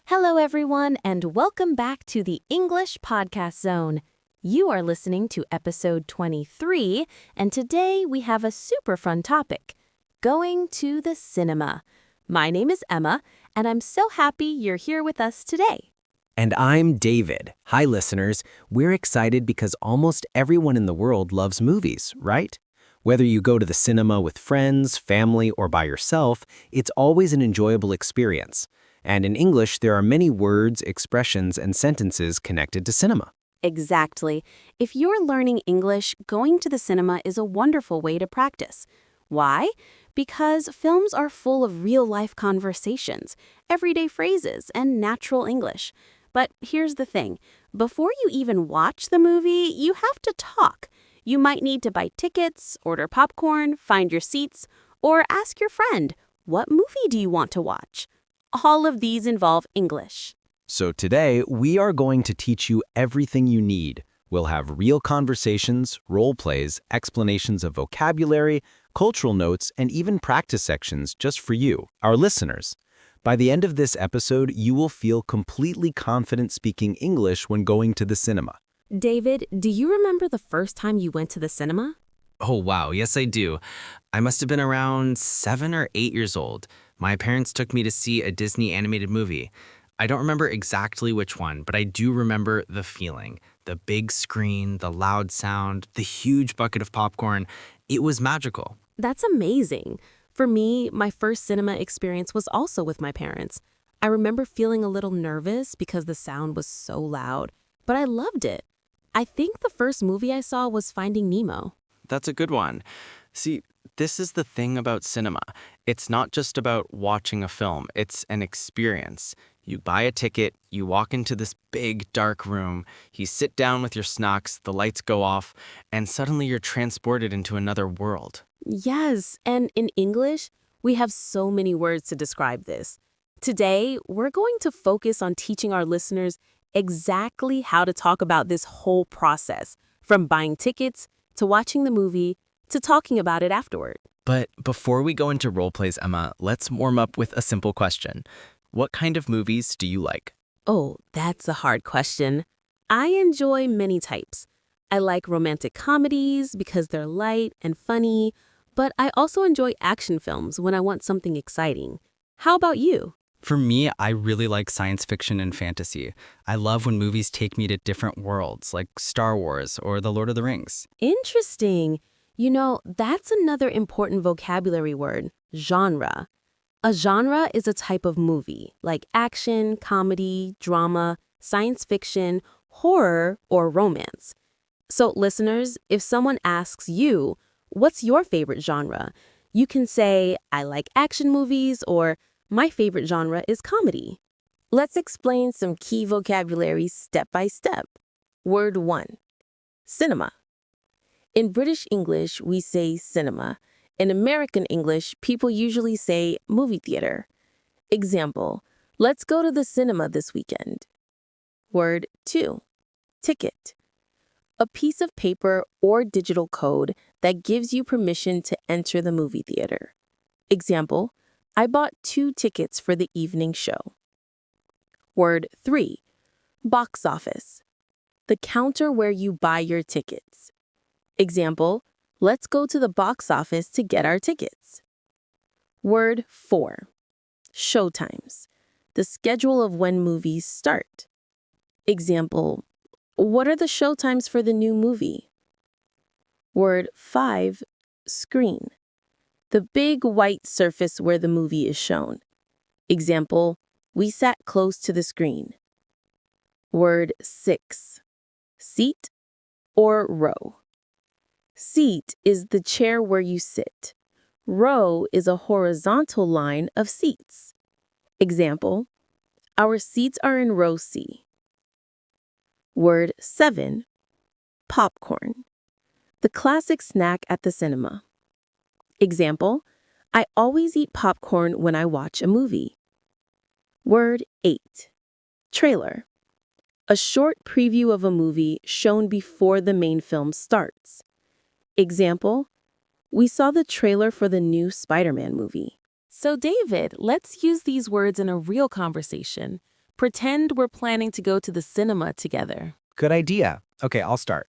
Hello, everyone, and welcome back to the English Podcast Zone. You are listening to episode 23, and today we have a super fun topic, going to the cinema. My name is Emma, and I'm so happy you're here with us today. And I'm David. Hi, listeners. We're excited because almost everyone in the world loves movies, right? Whether you go to the cinema with friends, family, or by yourself, it's always an enjoyable experience. And in English, there are many words, expressions, and sentences connected to cinema. Exactly. If you're learning English, going to the cinema is a wonderful way to practice. Why? Because films are full of real-life conversations, everyday phrases, and natural English. But here's the thing. Before you even watch the movie, you have to talk. You might need to buy tickets, order popcorn, find your seats, or ask your friend, what movie do you want to watch? All of these involve English. So today, we are going to teach you everything you need. We'll have real conversations, role plays, explanations of vocabulary, cultural notes, and even practice sections just for you, our listeners. By the end of this episode, you will feel completely confident speaking English when going to the cinema. David, do you remember the first time you went to the cinema? Oh, wow. Yes, I do. I must have been around 7 or 8 years old. My parents took me to see a Disney animated movie. I don't remember exactly which one, but I do remember the feeling. The big screen, the loud sound, the huge bucket of popcorn. It was magical. That's amazing. For me, my first cinema experience was also with my parents. I remember feeling a little nervous because the sound was so loud, but I loved it. I think the first movie I saw was Finding Nemo. That's a good one. See, this is the thing about cinema. It's not just about watching a film, it's an experience. You buy a ticket, you walk into this big, dark room, you sit down with your snacks, the lights go off, and suddenly you're transported into another world. Yes, and in English, we have so many words to describe this. Today, we're going to focus on teaching our listeners exactly how to talk about this whole process, from buying tickets to watching the movie to talking about it afterward. But before we go into role plays, Emma, let's warm up with a simple question. What kind of movies do you like? Oh, that's a hard question. I enjoy many types. I like romantic comedies because they're light and funny, but I also enjoy action films when I want something exciting. How about you? For me, I really like science fiction and fantasy. I love when movies take me to different worlds, like Star Wars or The Lord of the Rings. Interesting. You know, that's another important vocabulary word, genre. A genre is a type of movie, like action, comedy, drama, science fiction, horror, or romance. So, listeners, if someone asks you, what's your favorite genre? You can say, I like action movies, or my favorite genre is comedy. Let's explain some key vocabulary step by step. Word 1. Cinema. In British English, we say cinema. In American English, people usually say movie theater. Example, let's go to the cinema this weekend. Word 2. Ticket. A piece of paper or digital code that gives you permission to enter the movie theater. Example, I bought 2 tickets for the evening show. Word 3. Box office. The counter where you buy your tickets. Example, let's go to the box office to get our tickets. Word 4. Showtimes. The schedule of when movies start. Example, what are the showtimes for the new movie? Word 5. Screen. The big white surface where the movie is shown. Example, we sat close to the screen. Word 6. Seat or row. Seat is the chair where you sit. Row is a horizontal line of seats. Example, our seats are in row C. Word 7. Popcorn. The classic snack at the cinema. Example, I always eat popcorn when I watch a movie. Word 8. Trailer. A short preview of a movie shown before the main film starts. Example, we saw the trailer for the new Spider-Man movie. So David, let's use these words in a real conversation. Pretend we're planning to go to the cinema together. Good idea. Okay, I'll start.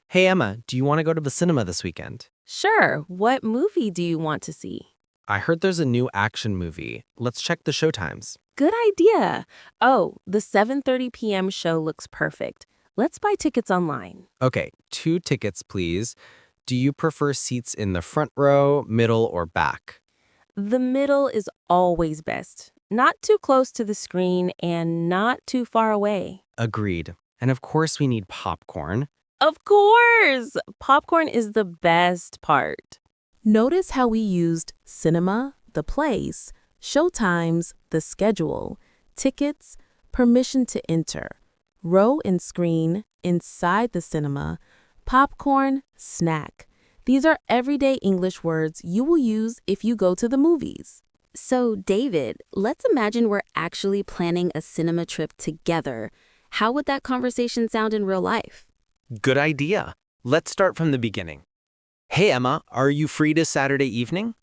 Hey, Emma, do you want to go to the cinema this weekend? Sure, what movie do you want to see? I heard there's a new action movie. Let's check the showtimes. Good idea. Oh, the 7:30 p.m. show looks perfect. Let's buy tickets online. Okay, 2 tickets, please. Do you prefer seats in the front row, middle, or back? The middle is always best. Not too close to the screen and not too far away. Agreed. And of course we need popcorn. Of course! Popcorn is the best part. Notice how we used cinema, the place, showtimes, the schedule, tickets, permission to enter, row and screen, inside the cinema, popcorn, snack. These are everyday English words you will use if you go to the movies. So, David, let's imagine we're actually planning a cinema trip together. How would that conversation sound in real life? Good idea. Let's start from the beginning. Hey, Emma, are you free this Saturday evening?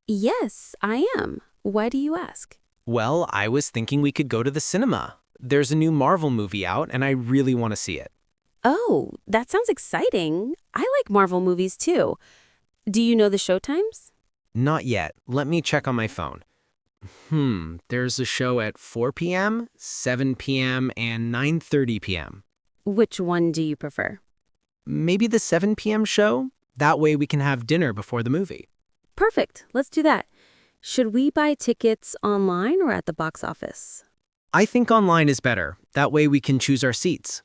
Yes, I am. Why do you ask? Well, I was thinking we could go to the cinema. There's a new Marvel movie out, and I really want to see it. Oh, that sounds exciting. I like Marvel movies too. Do you know the showtimes? Not yet. Let me check on my phone. There's a show at 4 p.m., 7 p.m., and 9:30 p.m. Which one do you prefer? Maybe the 7 p.m. show? That way we can have dinner before the movie. Perfect. Let's do that. Should we buy tickets online or at the box office? I think online is better. That way we can choose our seats.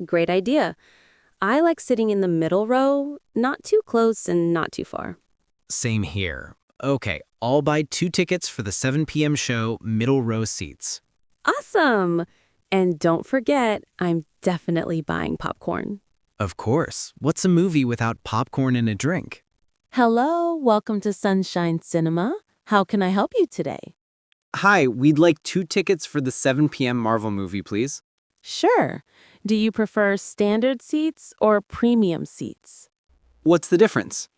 Great idea. I like sitting in the middle row, not too close and not too far. Same here. Okay, I'll buy 2 tickets for the 7 p.m. show, middle row seats. Awesome! And don't forget, I'm definitely buying popcorn. Of course. What's a movie without popcorn and a drink? Hello, welcome to Sunshine Cinema. How can I help you today? Hi, we'd like 2 tickets for the 7 p.m. Marvel movie, please. Sure. Do you prefer standard seats or premium seats? What's the difference?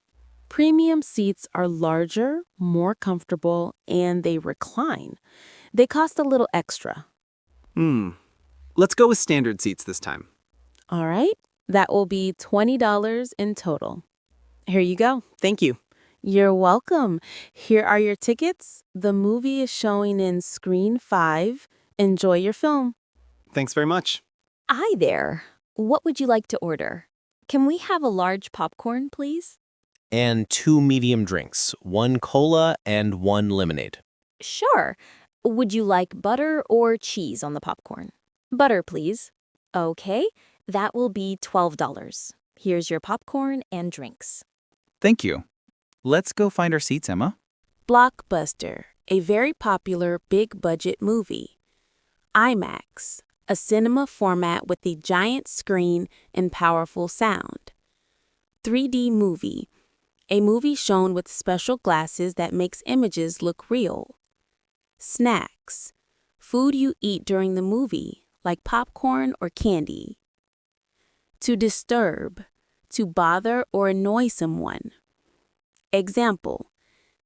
Premium seats are larger, more comfortable, and they recline. They cost a little extra. Let's go with standard seats this time. All right, that will be $20 in total. Here you go. Thank you. You're welcome. Here are your tickets. The movie is showing in Screen 5. Enjoy your film. Thanks very much. Hi there. What would you like to order? Can we have a large popcorn, please? And 2 medium drinks, 1 cola and 1 lemonade. Sure. Would you like butter or cheese on the popcorn? Butter, please. Okay, that will be $12. Here's your popcorn and drinks. Thank you. Let's go find our seats, Emma. Blockbuster, a very popular big-budget movie. IMAX, a cinema format with a giant screen and powerful sound. 3D movie, a movie shown with special glasses that makes images look real. Snacks, food you eat during the movie, like popcorn or candy. To disturb, to bother or annoy someone. Example,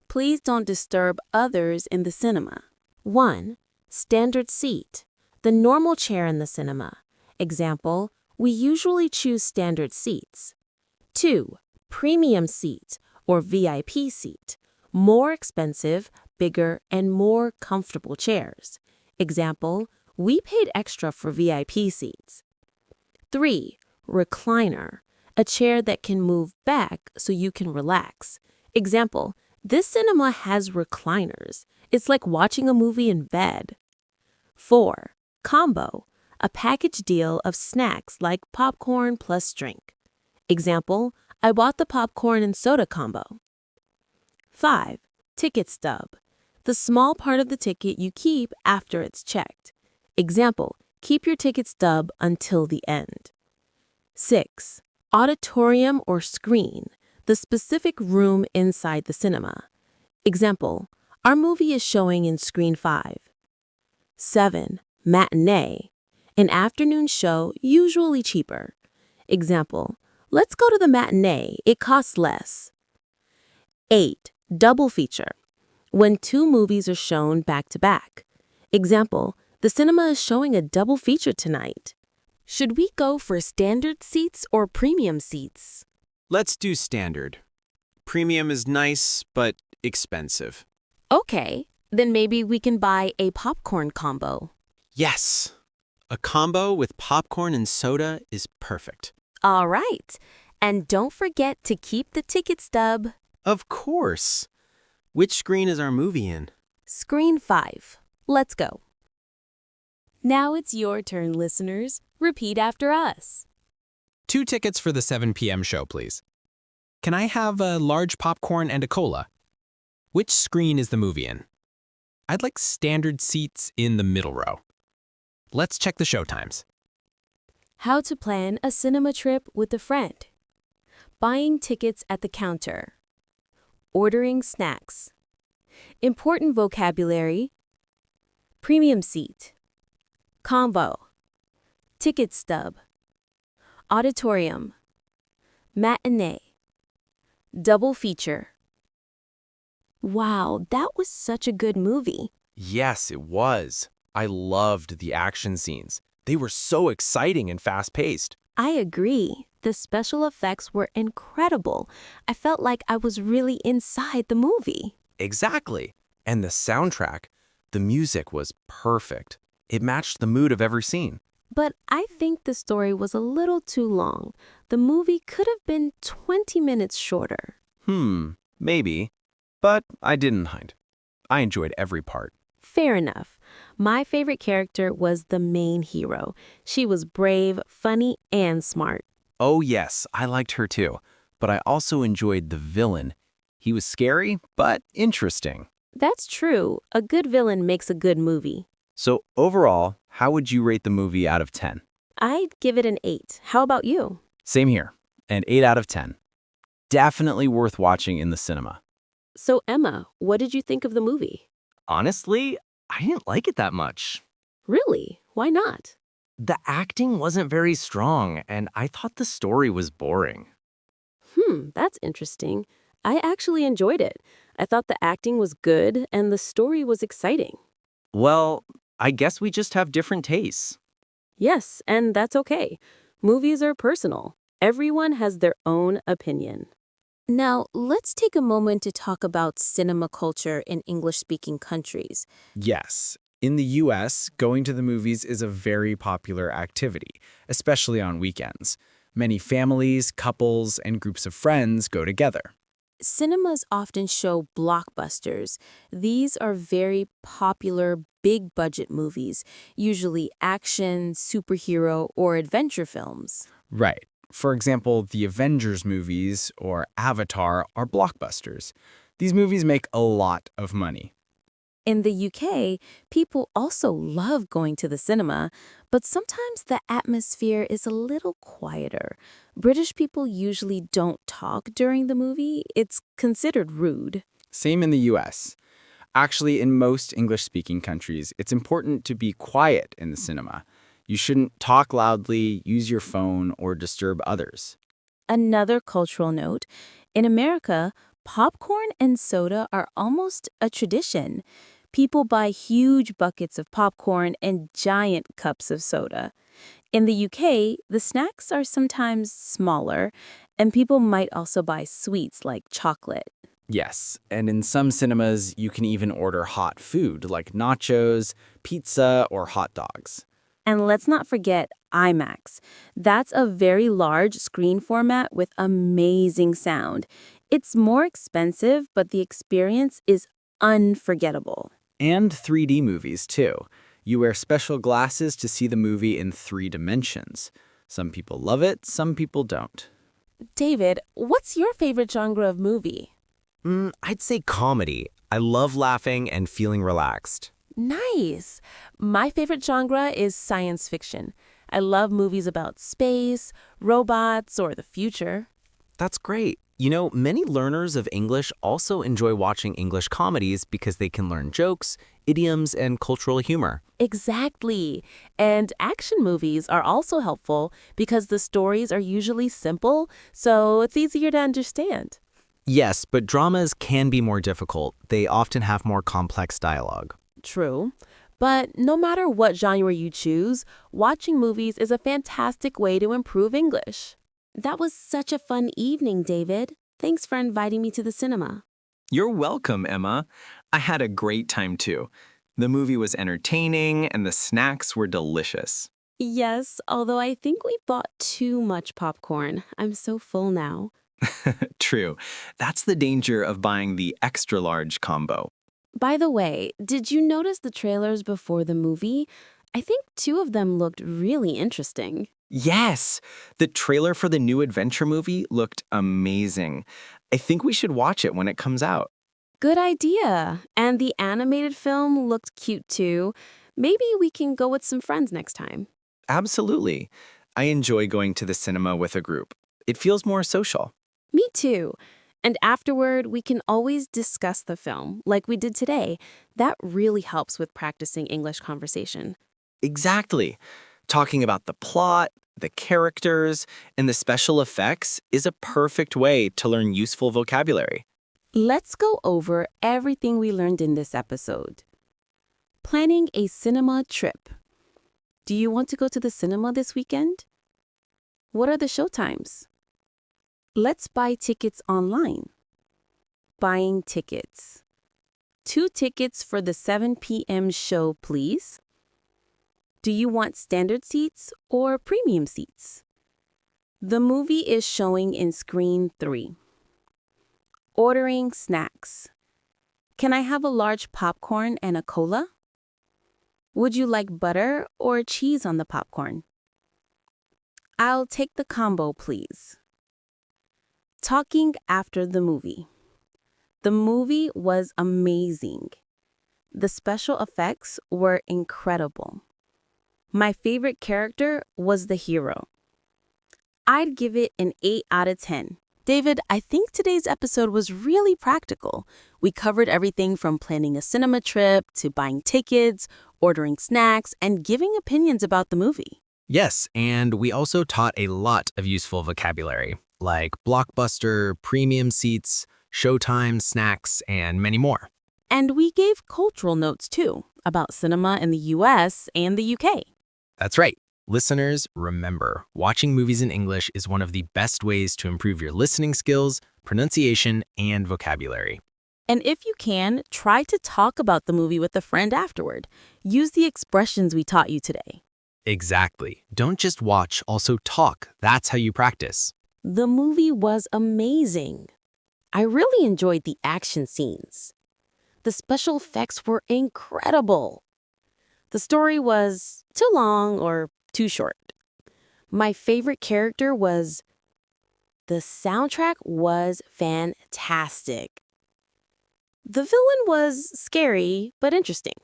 please don't disturb others in the cinema. 1. Standard seat, the normal chair in the cinema. Example, we usually choose standard seats. 2. Premium seat or VIP seat, more expensive, bigger, and more comfortable chairs. Example, we paid extra for VIP seats. 3. Recliner, a chair that can move back so you can relax. Example, this cinema has recliners. It's like watching a movie in bed. 4. Combo, a package deal of snacks like popcorn plus drink. Example, I bought the popcorn and soda combo. 5. Ticket stub, the small part of the ticket you keep after it's checked. Example, keep your ticket stub until the end. 6. Auditorium or screen, the specific room inside the cinema. Example, our movie is showing in Screen 5. 7. Matinee, an afternoon show usually cheaper. Example, let's go to the matinee, it costs less. 8. Double feature, when 2 movies are shown back to back. Example, The cinema is showing a double feature tonight. Should we go for standard seats or premium seats? Let's do standard. Premium is nice, but expensive. Okay, then maybe we can buy a popcorn combo. Yes! A combo with popcorn and soda is perfect. All right, and don't forget to keep the ticket stub. Of course! Which screen is our movie in? Screen 5. Let's go. Now it's your turn, listeners. Repeat after us. 2 tickets for the 7 p.m. show, please. Can I have a large popcorn and a cola? Which screen is the movie in? I'd like standard seats in the middle row. Let's check the showtimes. How to plan a cinema trip with a friend. Buying tickets at the counter. Ordering snacks. Important vocabulary. Premium seat. Combo. Ticket stub. Auditorium. Matinee. Double feature. Wow, that was such a good movie. Yes, it was. I loved the action scenes. They were so exciting and fast-paced. I agree. The special effects were incredible. I felt like I was really inside the movie. Exactly. And the soundtrack, the music was perfect. It matched the mood of every scene. But I think the story was a little too long. The movie could have been 20 minutes shorter. Maybe. But I didn't mind. I enjoyed every part. Fair enough. My favorite character was the main hero. She was brave, funny, and smart. Oh yes, I liked her too. But I also enjoyed the villain. He was scary, but interesting. That's true. A good villain makes a good movie. So overall, how would you rate the movie out of 10? I'd give it an 8. How about you? Same here, an 8 out of 10. Definitely worth watching in the cinema. So, Emma, what did you think of the movie? Honestly, I didn't like it that much. Really? Why not? The acting wasn't very strong, and I thought the story was boring. That's interesting. I actually enjoyed it. I thought the acting was good and the story was exciting. Well, I guess we just have different tastes. Yes, and that's okay. Movies are personal. Everyone has their own opinion. Now, let's take a moment to talk about cinema culture in English-speaking countries. Yes. In the U.S., going to the movies is a very popular activity, especially on weekends. Many families, couples, and groups of friends go together. Cinemas often show blockbusters. These are very popular, big-budget movies, usually action, superhero, or adventure films. Right. For example, the Avengers movies or Avatar are blockbusters. These movies make a lot of money. In the UK, people also love going to the cinema, but sometimes the atmosphere is a little quieter. British people usually don't talk during the movie. It's considered rude. Same in the US. Actually, in most English-speaking countries, it's important to be quiet in the cinema. You shouldn't talk loudly, use your phone, or disturb others. Another cultural note, in America, popcorn and soda are almost a tradition. People buy huge buckets of popcorn and giant cups of soda. In the UK, the snacks are sometimes smaller, and people might also buy sweets like chocolate. Yes, and in some cinemas, you can even order hot food like nachos, pizza, or hot dogs. And let's not forget IMAX. That's a very large screen format with amazing sound. It's more expensive, but the experience is unforgettable. And 3D movies, too. You wear special glasses to see the movie in 3 dimensions. Some people love it, some people don't. David, what's your favorite genre of movie? I'd say comedy. I love laughing and feeling relaxed. Nice. My favorite genre is science fiction. I love movies about space, robots, or the future. That's great. You know, many learners of English also enjoy watching English comedies because they can learn jokes, idioms, and cultural humor. Exactly. And action movies are also helpful because the stories are usually simple, so it's easier to understand. Yes, but dramas can be more difficult. They often have more complex dialogue. True. But no matter what genre you choose, watching movies is a fantastic way to improve English. That was such a fun evening, David. Thanks for inviting me to the cinema. You're welcome, Emma. I had a great time too. The movie was entertaining and the snacks were delicious. Yes, although I think we bought too much popcorn. I'm so full now. True. That's the danger of buying the extra large combo. By the way, did you notice the trailers before the movie? I think 2 of them looked really interesting. Yes! The trailer for the new adventure movie looked amazing. I think we should watch it when it comes out. Good idea. And the animated film looked cute too. Maybe we can go with some friends next time. Absolutely. I enjoy going to the cinema with a group. It feels more social. Me too. And afterward, we can always discuss the film, like we did today. That really helps with practicing English conversation. Exactly. Talking about the plot, the characters, and the special effects is a perfect way to learn useful vocabulary. Let's go over everything we learned in this episode. Planning a cinema trip. Do you want to go to the cinema this weekend? What are the showtimes? Let's buy tickets online. Buying tickets. 2 tickets for the 7 p.m. show, please. Do you want standard seats or premium seats? The movie is showing in screen 3. Ordering snacks. Can I have a large popcorn and a cola? Would you like butter or cheese on the popcorn? I'll take the combo, please. Talking after the movie. The movie was amazing. The special effects were incredible. My favorite character was the hero. I'd give it an 8 out of 10. David, I think today's episode was really practical. We covered everything from planning a cinema trip to buying tickets, ordering snacks, and giving opinions about the movie. Yes, and we also taught a lot of useful vocabulary, like blockbuster, premium seats, showtime, snacks, and many more. And we gave cultural notes too, about cinema in the US and the UK. That's right. Listeners, remember, watching movies in English is one of the best ways to improve your listening skills, pronunciation, and vocabulary. And if you can, try to talk about the movie with a friend afterward. Use the expressions we taught you today. Exactly. Don't just watch, also talk. That's how you practice. The movie was amazing. I really enjoyed the action scenes. The special effects were incredible. The story was too long or too short. My favorite character was... The soundtrack was fantastic. The villain was scary, but interesting.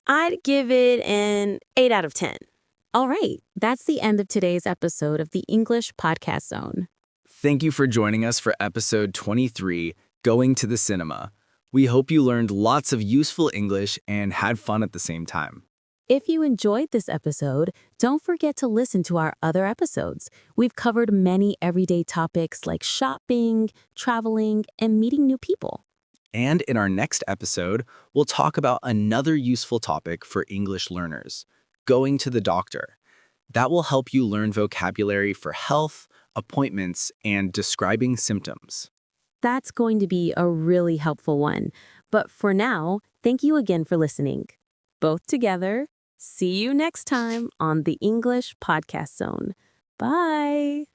I'd give it an 8 out of 10. All right, that's the end of today's episode of the English Podcast Zone. Thank you for joining us for episode 23, Going to the Cinema. We hope you learned lots of useful English and had fun at the same time. If you enjoyed this episode, don't forget to listen to our other episodes. We've covered many everyday topics like shopping, traveling, and meeting new people. And in our next episode, we'll talk about another useful topic for English learners, going to the doctor. That will help you learn vocabulary for health, appointments, and describing symptoms. That's going to be a really helpful one. But for now, thank you again for listening. Both together, see you next time on the English Podcast Zone. Bye.